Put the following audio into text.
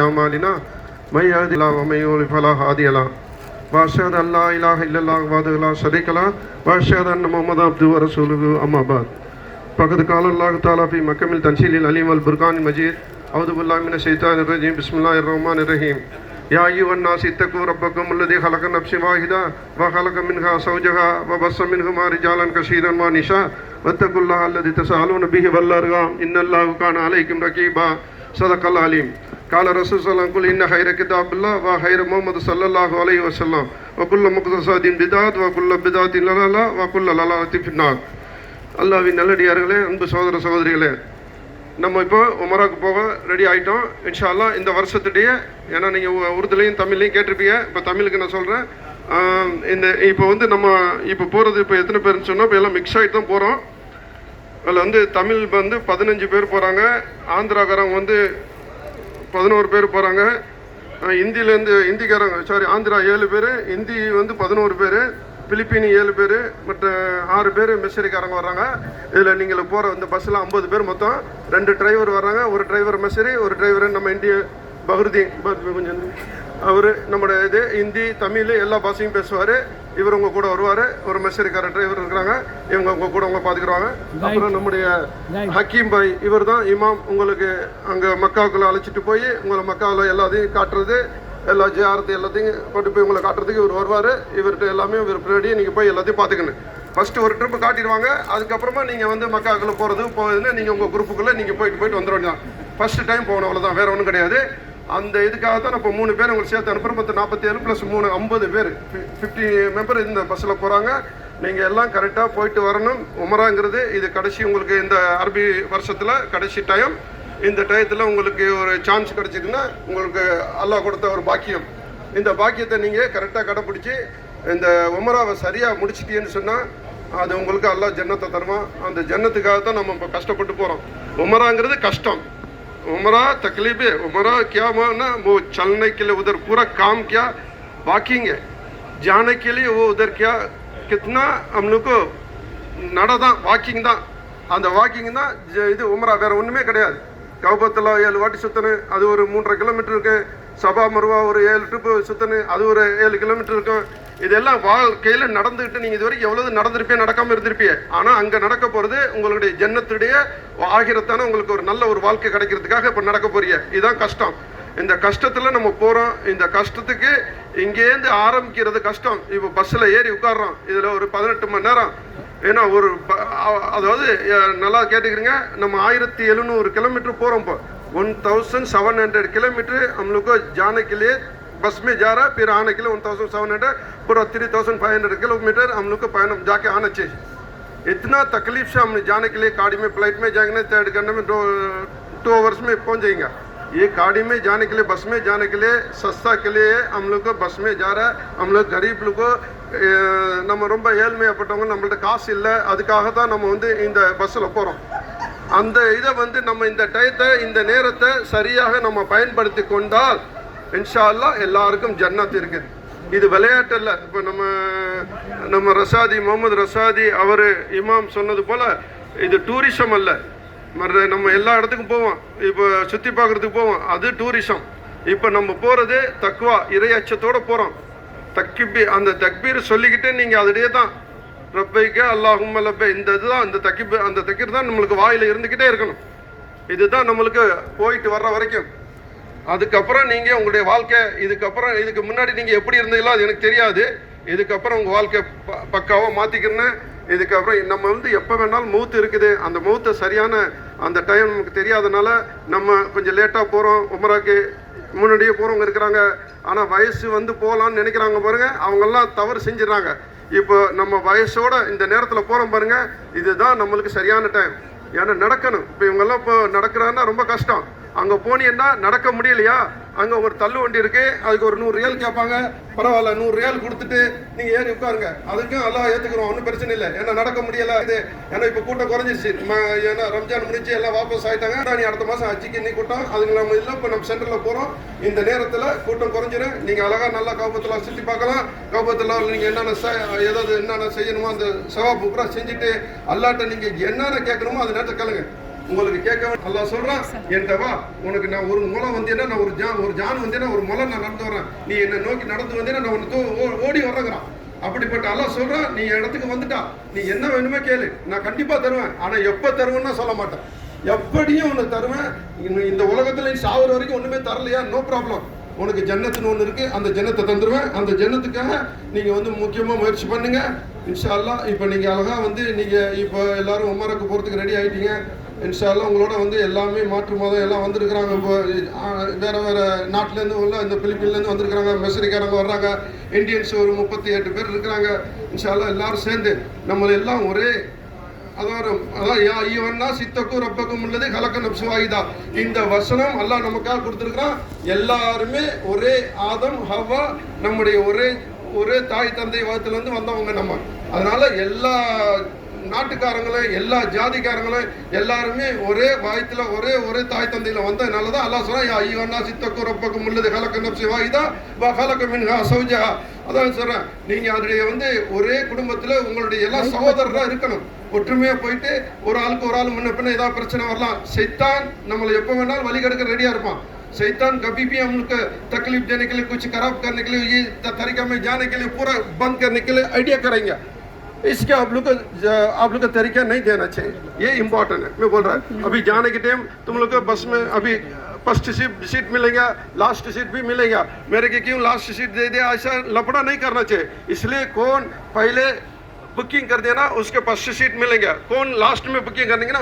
أعمالنا من يهد الله ومن يضلل فلا هادي له وأشهد أن لا إله إلا الله وحده لا شريك له وأشهد أن محمدا عبده ورسوله أما بعد فقد قال الله تعالى في محكم التنزيل العليم والفرقان المجيد أعوذ بالله من الشيطان الرجيم بسم الله الرحمن الرحيم يا أيها الناس اتقوا ربكم الذي خلق نفس واحدة وخلق منها زوجها وبث منهما رجالا كثيرا ونساء واتقوا الله الذي تساءلون به والأرحام إن الله كان عليكم رقيبا صدق الله العليم قال رسول صلى الله عليه وسلم إن خير كتاب الله وخير محمد صلى الله عليه وسلم وكل محدثات بدعة وكل بدعة ضلالة وكل ضلالة في النار. அல்லாஹ்வின் நல்லடியார்களே, அன்பு சகோதர சகோதரிகளே, நம்ம இப்போ உமராவுக்கு போக ரெடி ஆகிட்டோம் இன்ஷா அல்லாஹ். இந்த வருஷத்துடைய ஏன்னா நீங்கள் உருதுலையும் தமிழ்லையும் கேட்டிருப்பீங்க, இப்போ தமிழுக்கு நான் சொல்கிறேன். இப்போ நம்ம இப்போ போகிறது இப்போ எத்தனை பேர்னு சொன்னால் இப்போ எல்லாம் மிக்ஸ் ஆகிட்டு தான் போகிறோம். அதில் தமிழ் 15 பேர் போகிறாங்க, ஆந்திராக்காரங்க 11 பேர் போகிறாங்க, ஹிந்திக்காரங்க ஆந்திரா 7 பேர், ஹிந்தி 11 பேர், பிலிப்பீனி 7 பேர், மற்ற 6 பேர் மெசரிக்காரங்க வர்றாங்க. இதில் நீங்கள் போகிற இந்த பஸ்ஸில் 50 பேர் மொத்தம். 2 டிரைவர் வர்றாங்க, ஒரு டிரைவர் மெசரி, ஒரு டிரைவர் நம்ம இந்திய பஹ்ருதீன் கொஞ்சம் அவர் நம்மளோட ஹிந்தி தமிழ் எல்லா பாஷையும் பேசுவார். இவர் உங்கள் கூட வருவார். ஒரு மெசரிக்கார டிரைவர் இருக்கிறாங்க, இவங்க உங்கள் கூட பார்த்துக்குறாங்க. அப்புறம் நம்முடைய ஹக்கீம் பாய், இவர் தான் இமாம். உங்களுக்கு அங்கே மக்காவுக்குள்ளே அழைச்சிட்டு போய் உங்களை மக்காவில் எல்லாத்தையும் காட்டுறது, எல்லா ஜியாரத்து எல்லாத்தையும் கொண்டு போய் உங்களை காட்டுறதுக்கு இவர் வருவார். இவர்கிட்ட எல்லாமே இவர் ரெடி, நீங்கள் போய் எல்லாத்தையும் பார்த்துக்கணும். ஃபஸ்ட்டு ஒரு ட்ரிப்பு காட்டிடுவாங்க, அதுக்கப்புறமா நீங்கள் மக்காவுக்குள்ளே போகுதுன்னு நீங்கள் உங்கள் குரூப்புக்குள்ளே நீங்கள் போயிட்டு வந்துட வேண்டியதான். ஃபஸ்ட்டு டைம் போகணும், அவ்வளோதான், வேறு ஒன்றும் கிடையாது. அந்த இதுக்காக தான் இப்போ 3 பேர் உங்களுக்கு சேர்த்து அனுப்புகிறோம். 47 + 3 50 பேர், 50 மெம்பர் இந்த பஸ்ஸில் போகிறாங்க. நீங்கள் எல்லாம் கரெக்டாக போயிட்டு வரணும். உமராங்கிறது இது கடைசி உங்களுக்கு இந்த அரபி வருஷத்தில் கடைசி டைம். இந்த டயத்தில் உங்களுக்கு ஒரு சான்ஸ் கிடச்சிதுன்னா உங்களுக்கு அல்லாஹ் கொடுத்த ஒரு பாக்கியம். இந்த பாக்கியத்தை நீங்கள் கரெக்டாக கடைப்பிடிச்சி இந்த உமராவை சரியாக முடிச்சிட்டீன்னு சொன்னால் அது உங்களுக்கு அல்லாஹ் ஜன்னத்தை தருவான். அந்த ஜன்னத்துக்காக தான் நம்ம இப்போ கஷ்டப்பட்டு போகிறோம். உமராங்கிறது கஷ்டம். उमरा तकलीफ है. उमरा क्या माना, वो चलने के लिए उधर पूरा काम क्या वॉकिंग है, जाने के लिए वो उधर क्या कितना हम लोग को नड़ा தான் வாக்கிங் தான். அந்த வாக்கிங் தான் இது உமரா, வேறு ஒன்றுமே கிடையாது. கௌபத்தில் 7 வாட்டி சுற்றணும், அது ஒரு 3.5 கிலோமீட்டர் இருக்குது. சபா மருவா ஒரு 7 ட்ரிப்பு சுற்றணும், அது ஒரு 7 கிலோமீட்டர் இருக்கும். இதெல்லாம் வாழ்க்கையில் நடந்துக்கிட்டு நீங்கள் இது வரைக்கும் எவ்வளவு நடந்திருப்பே, நடக்காமல் இருந்திருப்பீங்க. ஆனால் அங்கே நடக்க போகிறது உங்களுடைய ஜன்னத்துடைய ஆகிரத்தான உங்களுக்கு ஒரு நல்ல ஒரு வாழ்க்கை கிடைக்கிறதுக்காக இப்போ நடக்க போறீங்க. இதுதான் கஷ்டம். இந்த கஷ்டத்தில் நம்ம போகிறோம். இந்த கஷ்டத்துக்கு இங்கேருந்து ஆரம்பிக்கிறது கஷ்டம். இப்போ பஸ்ஸில் ஏறி உட்காடுறோம், இதில் ஒரு 18 மணி நேரம். ஏன்னா அதாவது நல்லா கேட்டுக்கிறீங்க, நம்ம 1700 किलोमीटर போகிறோம். இப்போ 1700 किलोमीटर हम लोग को जाने के लिए बस में जा रहा है, फिर आने के लिए 1700 पूरा 3500 किलोमीटर हम लोग को पैन जाके आना चाहिए. इतना तकलीफ से हम जाने के लिए गाड़ी में फ्लाइट में जाएंगे 3 घंटे में 2 आवर्स में पहुंच जाएंगे. ये गाड़ी में जाने के लिए, बस में जाने के लिए सस्ता के लिए हम लोग को बस में जा रहा है. हम लोग गरीब लोग को நம்ம ரொம்ப ஏழ்மையப்பட்டவங்க, நம்மள்ட்ட காசு இல்லை, அதுக்காக தான் நம்ம இந்த பஸ்ஸில் போகிறோம். அந்த இதை நம்ம இந்த டயத்தை, இந்த நேரத்தை சரியாக நம்ம பயன்படுத்தி கொண்டால் இன்ஷா அல்லாஹ் எல்லாருக்கும் ஜன்னத் இருக்குது. இது விளையாட்டு இல்லை. இப்போ நம்ம ரசாதி, முகமது ரசாதி அவர் இமாம் சொன்னது போல் இது டூரிசம் அல்ல. நம்ம எல்லா இடத்துக்கும் போவோம், இப்போ சுற்றி பார்க்குறதுக்கு போவோம், அது டூரிசம். இப்போ நம்ம போகிறது தக்வா, இறை அச்சத்தோடு போகிறோம். அந்த தக்பீர் சொல்லிக்கிட்டு நீங்கள் அதுலேயே தான் ரப்பைக்க அல்லாஹும்ம லப்பை, இந்த இதுதான் அந்த தக்பீர் தான் நம்மளுக்கு வாயில் இருந்துக்கிட்டே இருக்கணும். இதுதான் நம்மளுக்கு போயிட்டு வர்ற வரைக்கும். அதுக்கப்புறம் நீங்கள் உங்களுடைய வாழ்க்கை, இதுக்கு முன்னாடி நீங்கள் எப்படி இருந்தீங்களோ அது எனக்கு தெரியாது. இதுக்கப்புறம் உங்கள் வாழ்க்கை பக்காவாக மாற்றிக்கிறேன்னு. இதுக்கப்புறம் நம்ம எப்போ வேணாலும் மௌத்து இருக்குது. அந்த மௌத்தை சரியான அந்த டைம் நமக்கு தெரியாதனால நம்ம கொஞ்சம் லேட்டாக போகிறோம். உமராக்கு முன்னாடியே போகிறவங்க இருக்கிறாங்க, ஆனால் வயசு போகலான்னு நினைக்கிறாங்க பாருங்கள், அவங்கெல்லாம் தவறு செஞ்சிடறாங்க. இப்போ நம்ம வயசோட இந்த நேரத்தில் போகிறோம் பாருங்கள், இதுதான் நம்மளுக்கு சரியான டைம். ஏன்னா நடக்கணும். இப்போ இவங்கெல்லாம் இப்போ நடக்கிறாங்கன்னா ரொம்ப கஷ்டம். அங்கே போனீங்கன்னா நடக்க முடியலையா, அங்கே ஒரு தள்ளு வண்டி இருக்குது, அதுக்கு ஒரு 100 ரியால் கேட்பாங்க. பரவாயில்ல, 100 ரியால் கொடுத்துட்டு நீங்கள் ஏறி உட்காருங்க, அதுக்கும் எல்லாம் ஏற்றுக்கிறோம், ஒன்றும் பிரச்சனை இல்லை. ஏன்னா நடக்க முடியலை இது. ஏன்னா இப்போ கூட்டம் குறைஞ்சிருச்சு. ஏன்னா ரம்ஜான் முடிஞ்சு எல்லாம் வாபஸ் ஆகிட்டாங்க. நீ அடுத்த மாதம் ஹஜ்ஜிக்கு நீ கூட்டம் அதுக்கு நம்ம இல்லை. இப்போ நம்ம சென்டரில் போகிறோம். இந்த நேரத்தில் கூட்டம் குறைஞ்சிடும். நீங்கள் அழகாக நல்லா கௌபத்தில் சுற்றி பார்க்கலாம். கௌபத்தில் நீங்கள் என்னென்ன செய்யணுமோ அந்த சவாப்பு பூரா செஞ்சுட்டு அல்லாட்ட நீங்கள் என்னென்ன கேட்கணுமோ அது நேரத்தை கேளுங்க. உங்களுக்கு கேட்க அல்லாஹ் சொல்றான், என்கிட்ட வா, உனக்கு நான் ஒரு முளை வந்தேன்னா நான் ஒரு ஜான் வந்தேன்னா ஒரு முளை நான் நடந்து வரேன், நீ என்னை நோக்கி நடந்து வந்தேன்னா நான் உனக்கு ஓடி வர்றேங்கிறான். அப்படிப்பட்ட அல்லாஹ் சொல்றான், நீ இடத்துக்கு வந்துட்டா நீ என்ன வேணுமே கேளு, நான் கண்டிப்பா தருவேன். ஆனா எப்ப தருவேன்னா சொல்ல மாட்டேன், எப்படியும் உனக்கு தருவேன். இந்த உலகத்துல நீ சாகுற வரைக்கும் ஒண்ணுமே தரலையா, நோ ப்ராப்ளம், உனக்கு ஜன்னத்துன்னு ஒன்று இருக்கு, அந்த ஜன்னத்தை தந்துடுவேன். அந்த ஜன்னத்துக்காக நீங்க வந்து முக்கியமா முயற்சி பண்ணுங்க இன்ஷா அல்லாஹ். இப்போ நீங்க அழகா வந்து நீங்க இப்போ எல்லாரும் உமருக்கு போறதுக்கு ரெடி ஆயிட்டீங்க இன்ஷா அல்லாஹ். உங்களோட வந்து எல்லாமே மாற்று மதம் எல்லாம் வந்திருக்கிறாங்க. இப்போ வேற வேற நாட்டிலேருந்து உள்ள இந்த பிலிப்பீன்லேருந்து வந்திருக்கிறாங்க, மெசரிக்காரங்க வர்றாங்க, இந்தியன்ஸ் ஒரு 38 பேர் இருக்கிறாங்க இன்ஷா அல்லாஹ். எல்லாரும் சேர்ந்து நம்மளை எல்லாம் ஒரே இந்த வசனம் அல்லாஹ் நமக்காக கொடுத்திருக்கிறான். எல்லாருமே ஒரே ஆதம் ஹவ்வா, நம்முடைய ஒரே தாய் தந்தை வகத்துல இருந்து வந்தவங்க நம்ம. அதனால எல்லா நாட்டுக்காரங்களும் எல்லா ஜாதிக்காரங்களும் எல்லாருமே ஒரே வாயத்துல ஒரே தாய் தந்தையில வந்ததுனாலதான் அல்லாஹ் சொல்றான், யா அய்யுஹன்னா சித்தக்கும் ரப்பக்கும் உள்ளது கலக்க நப்சி வாஹிதா வ கலக மின்ஹா ஸௌஜஹா. அதான் சொல்றேன், நீங்க அதனுடைய வந்து ஒரே குடும்பத்துல உங்களுடைய எல்லா சகோதரரா இருக்கணும். ஒற்றுமையா போயிட்டு ஒரு ஆளுக்கு ஒரு ஆள் முன்ன பின்ன ஏதாவது பிரச்சனை வரலாம். சைத்தான் நம்மளை எப்ப வேணாலும் வழி கெடுக்க ரெடியா இருப்பான். शैतान कभी भी हम लोग को तकलीफ देने के लिए, कुछ खराब करने के लिए, ये तरीका में जाने के लिए, पूरा बंद करने के लिए आइडिया करेंगे. इसके आप लोग का तरीका नहीं देना चाहिए, ये इम्पोर्टेंट है. मैं बोल रहा हूँ अभी जाने के टाइम तुम लोग को बस में अभी फर्स्ट सीट मिलेगा, लास्ट सीट भी मिलेगा. मेरे के क्यों लास्ट सीट दे दिया, ऐसा लफड़ा नहीं करना चाहिए. इसलिए कौन पहले बुकिंग कर देना उसके फर्स्ट सीट मिलेगा, कौन लास्ट में बुकिंग कर देंगे ना